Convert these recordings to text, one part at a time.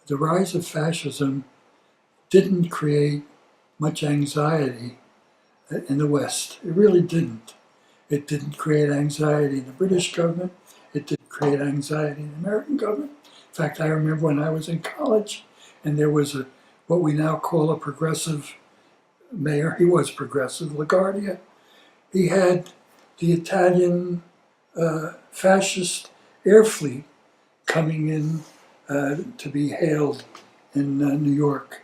the rise of fascism didn't create much anxiety in the West. It really didn't. It didn't create anxiety in the British government. It didn't create anxiety in the American government. In fact, I remember when I was in college and there was what we now call a progressive mayor. He was progressive, LaGuardia. He had the Italian fascist air fleet coming in to be hailed in New York.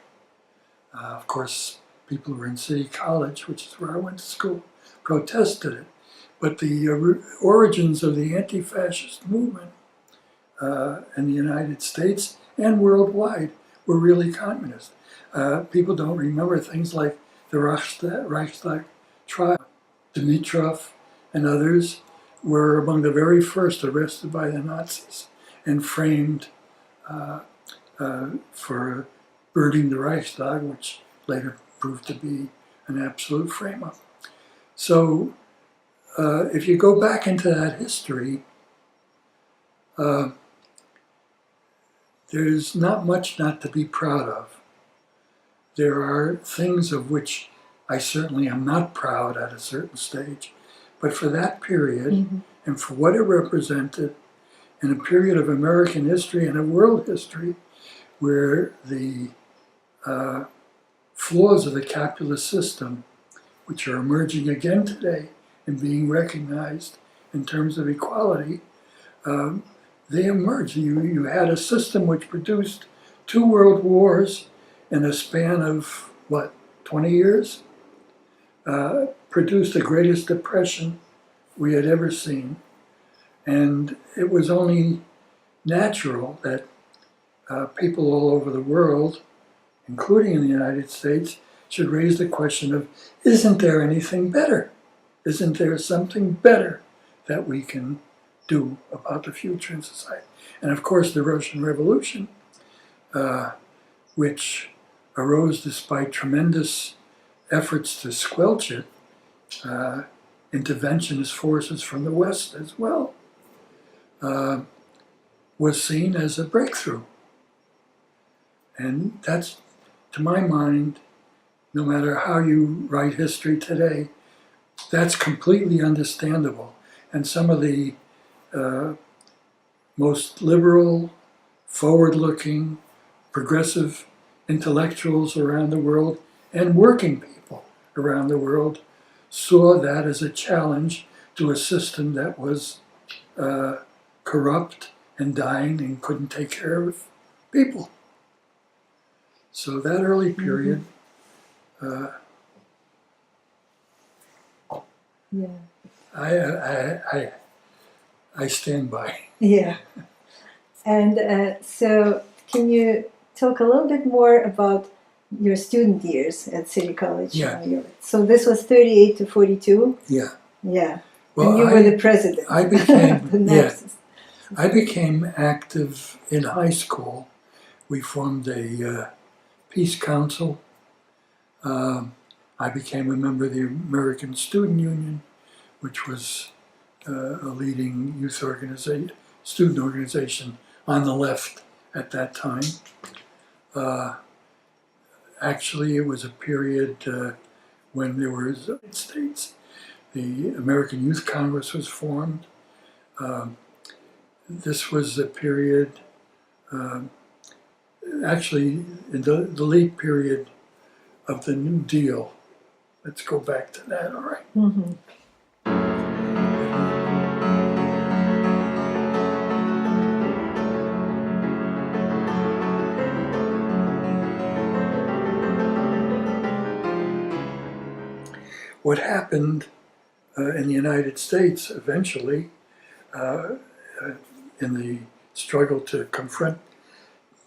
Of course, people who were in City College, which is where I went to school, protested it. But the origins of the anti-fascist movement in the United States and worldwide were really communist. People don't remember things like the Reichstag trial. Dimitrov and others were among the very first arrested by the Nazis and framed for burning the Reichstag, which later proved to be an absolute frame-up. So if you go back into that history, there's not much not to be proud of. There are things of which I certainly am not proud at a certain stage, but for that period and for what it represented in a period of American history and of world history where the flaws of the capitalist system, which are emerging again today and being recognized in terms of equality, they emerged. You had a system which produced 2 world wars in a span of, 20 years? Produced the greatest depression we had ever seen. And it was only natural that people all over the world, including in the United States, should raise the question of, isn't there anything better? Isn't there something better that we can do about the future in society? And of course, the Russian Revolution, which arose despite tremendous efforts to squelch it, interventionist forces from the West as well, was seen as a breakthrough. And that's, to my mind, no matter how you write history today, that's completely understandable. And some of the most liberal, forward-looking, progressive intellectuals around the world and working people around the world saw that as a challenge to a system that was corrupt and dying and couldn't take care of people. So that early period, I stand by. Yeah. And so can you talk a little bit more about your student years at City College? Yeah. So this was 38 to 42? Yeah. Yeah. Well, and you were the president. I became, yeah. I became active in high school. We formed a peace council. I became a member of the American Student Union, which was a leading youth organization, student organization on the left at that time. Actually, it was a period when there was the United States. The American Youth Congress was formed. This was a period, actually, in the late period of the New Deal. Let's go back to that, all right? Mm-hmm. What happened in the United States eventually, in the struggle to confront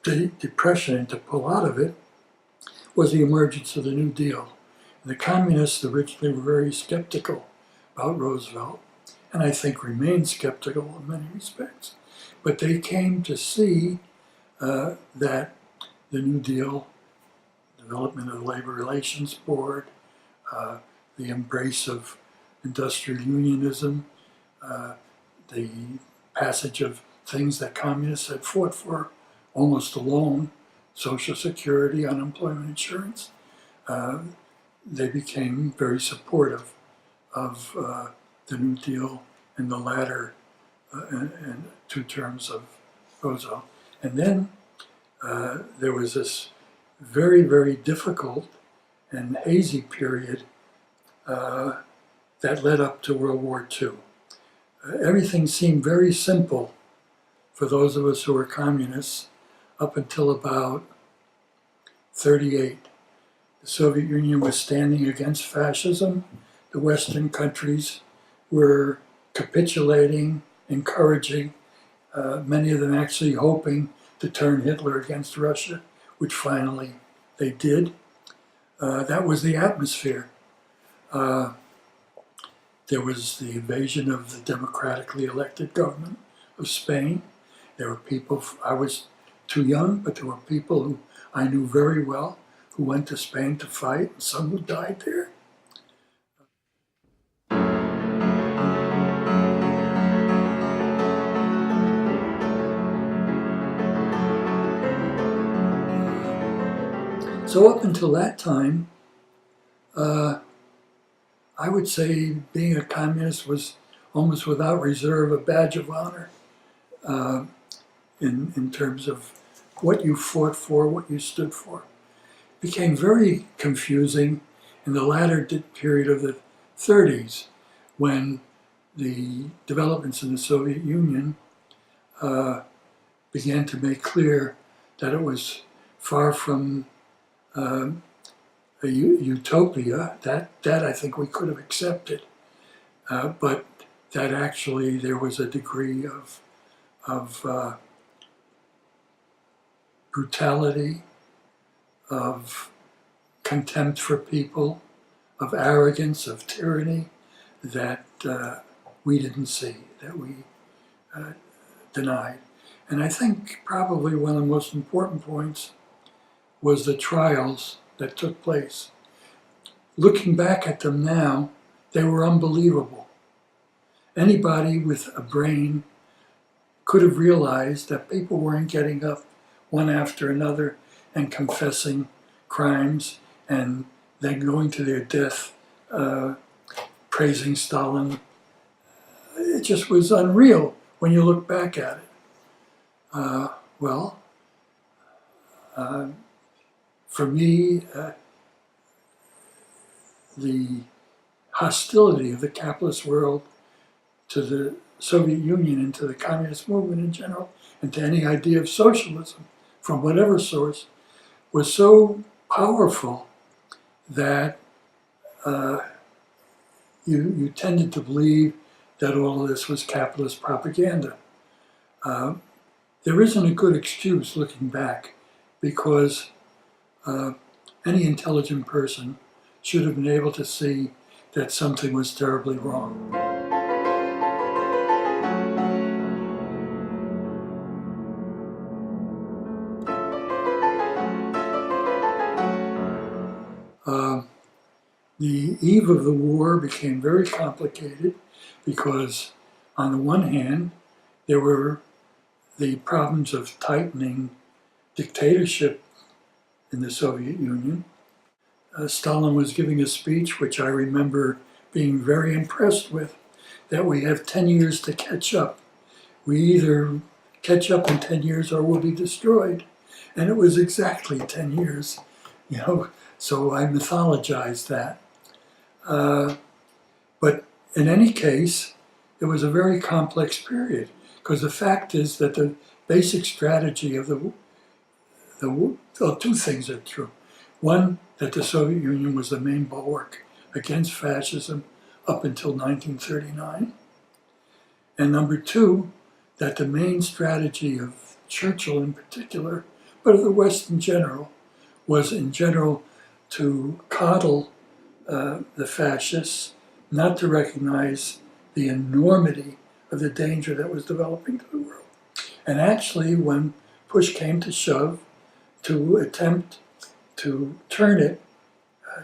the depression and to pull out of it, was the emergence of the New Deal. And the communists originally were very skeptical about Roosevelt, and I think remained skeptical in many respects. But they came to see that the New Deal, development of the Labor Relations Board, the embrace of industrial unionism, the passage of things that communists had fought for almost alone, Social Security, unemployment insurance. They became very supportive of the New Deal in the latter and 2 terms of Roosevelt. And then there was this very, very difficult and hazy period that led up to World War II. Everything seemed very simple for those of us who were communists up until about 1938. The Soviet Union was standing against fascism. The Western countries were capitulating, encouraging, many of them actually hoping to turn Hitler against Russia, which finally they did. That was the atmosphere. There was the invasion of the democratically elected government of Spain. There were people, I was too young, but there were people who I knew very well who went to Spain to fight, and some who died there. So up until that time, I would say being a communist was almost without reserve a badge of honor in terms of what you fought for, what you stood for. It became very confusing in the latter period of the 30s when the developments in the Soviet Union began to make clear that it was far from a utopia. That I think we could have accepted, but that actually there was a degree of brutality, of contempt for people, of arrogance, of tyranny that we didn't see, that we denied. And I think probably one of the most important points was the trials that took place. Looking back at them now, they were unbelievable. Anybody with a brain could have realized that people weren't getting up one after another and confessing crimes and then going to their death praising Stalin. It just was unreal when you look back at it. For me, the hostility of the capitalist world to the Soviet Union and to the communist movement in general, and to any idea of socialism from whatever source, was so powerful that you tended to believe that all of this was capitalist propaganda. There isn't a good excuse looking back, because any intelligent person should have been able to see that something was terribly wrong. The eve of the war became very complicated because, on the one hand, there were the problems of tightening dictatorship in the Soviet Union. Stalin was giving a speech, which I remember being very impressed with, that we have 10 years to catch up. We either catch up in 10 years or we'll be destroyed. And it was exactly 10 years, so I mythologized that. But in any case, it was a very complex period, because the fact is that the basic strategy of two things are true. One, that the Soviet Union was the main bulwark against fascism up until 1939. And number two, that the main strategy of Churchill in particular, but of the West in general, was in general to coddle the fascists, not to recognize the enormity of the danger that was developing to the world. And actually, when push came to shove, to attempt to turn it,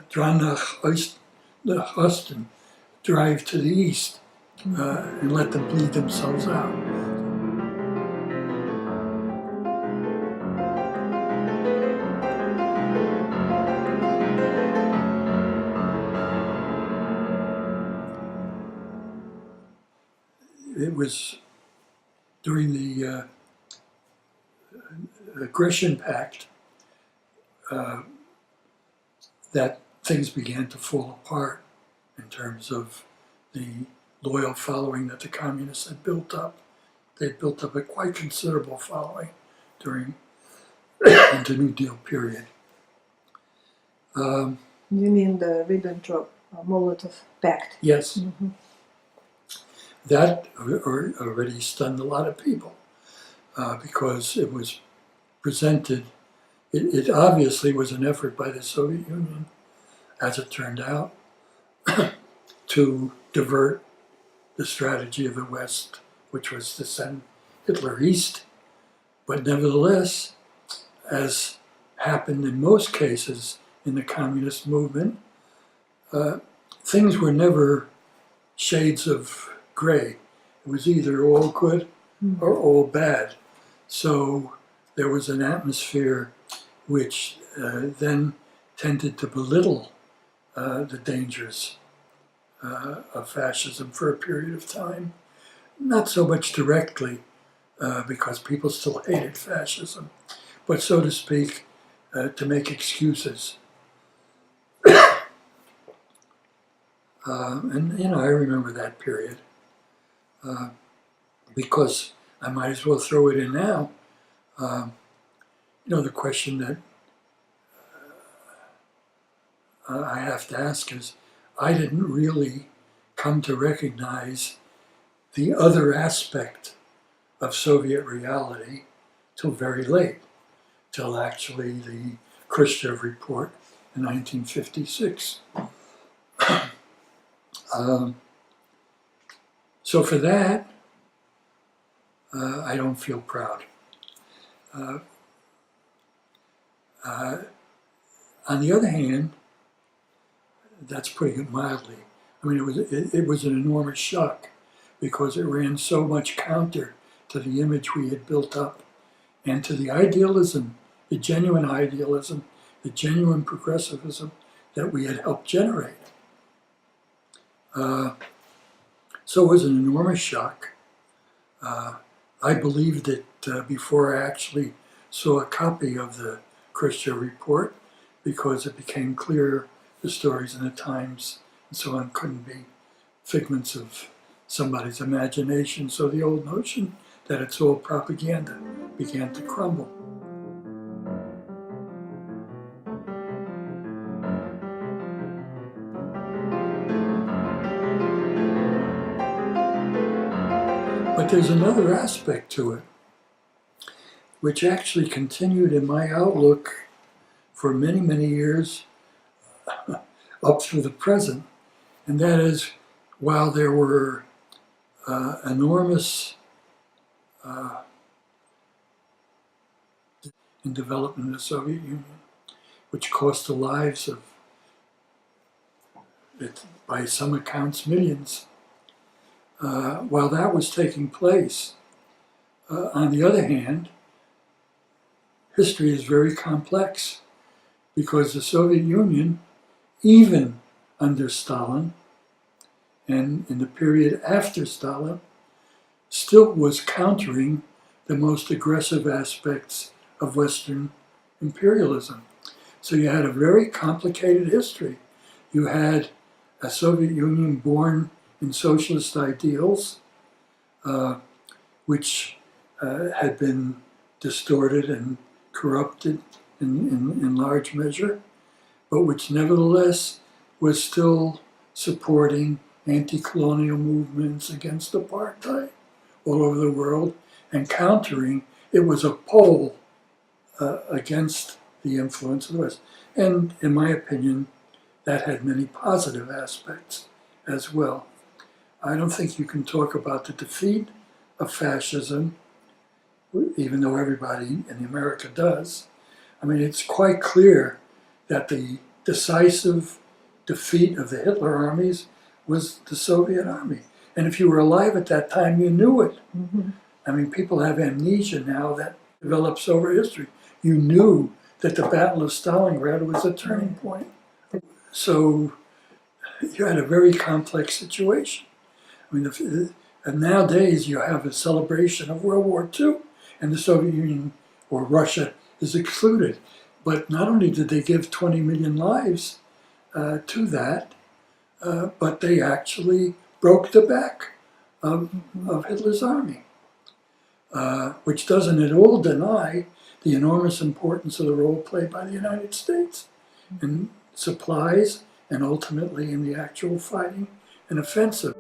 dran nach Osten, drive to the east, and let them bleed themselves out. it was during the aggression pact that things began to fall apart in terms of the loyal following that the communists had built up. They built up a quite considerable following during the New Deal period. You mean the Ribbentrop MOLOTOV PACT? Yes, Mm-hmm. that already stunned a lot of people because it was presented, it obviously was an effort by the Soviet Union, as it turned out, to divert the strategy of the West, which was to send Hitler east. But nevertheless, as happened in most cases in the communist movement, things were never shades of gray. It was either all good or all bad. So there was an atmosphere which then tended to belittle the dangers of fascism for a period of time. Not so much directly, because people still hated fascism, but so to speak, to make excuses. And I remember that period because I might as well throw it in now. The question that I have to ask is, I didn't really come to recognize the other aspect of Soviet reality till very late, till actually the Khrushchev report in 1956. So for that, I don't feel proud. On the other hand, that's putting it mildly. I mean, it was an enormous shock because it ran so much counter to the image we had built up and to the idealism, the genuine idealism, the genuine progressivism that we had helped generate. So it was an enormous shock. I believed it before I actually saw a copy of the Khrushchev report, because it became clear the stories in the Times and so on couldn't be figments of somebody's imagination. So the old notion that it's all propaganda began to crumble. But there's another aspect to it, which actually continued in my outlook for many, many years up through the present. And that is, while there were enormous in development in the Soviet Union, which cost the lives of, by some accounts, millions, while that was taking place, on the other hand, history is very complex, because the Soviet Union, even under Stalin and in the period after Stalin, still was countering the most aggressive aspects of Western imperialism. So you had a very complicated history. You had a Soviet Union born in socialist ideals, which had been distorted and corrupted in large measure, but which nevertheless was still supporting anti-colonial movements against apartheid all over the world and countering. It was a pole against the influence of the West. And in my opinion, that had many positive aspects as well. I don't think you can talk about the defeat of fascism, even though everybody in America does. I mean, it's quite clear that the decisive defeat of the Hitler armies was the Soviet army. And if you were alive at that time, you knew it. Mm-hmm. I mean, people have amnesia now that develops over history. You knew that the Battle of Stalingrad was a turning point. So you had a very complex situation. I mean, And nowadays you have a celebration of World War II, and the Soviet Union or Russia is excluded. But not only did they give 20 million lives to that, but they actually broke the back of Hitler's army, which doesn't at all deny the enormous importance of the role played by the United States in supplies and ultimately in the actual fighting and offensive.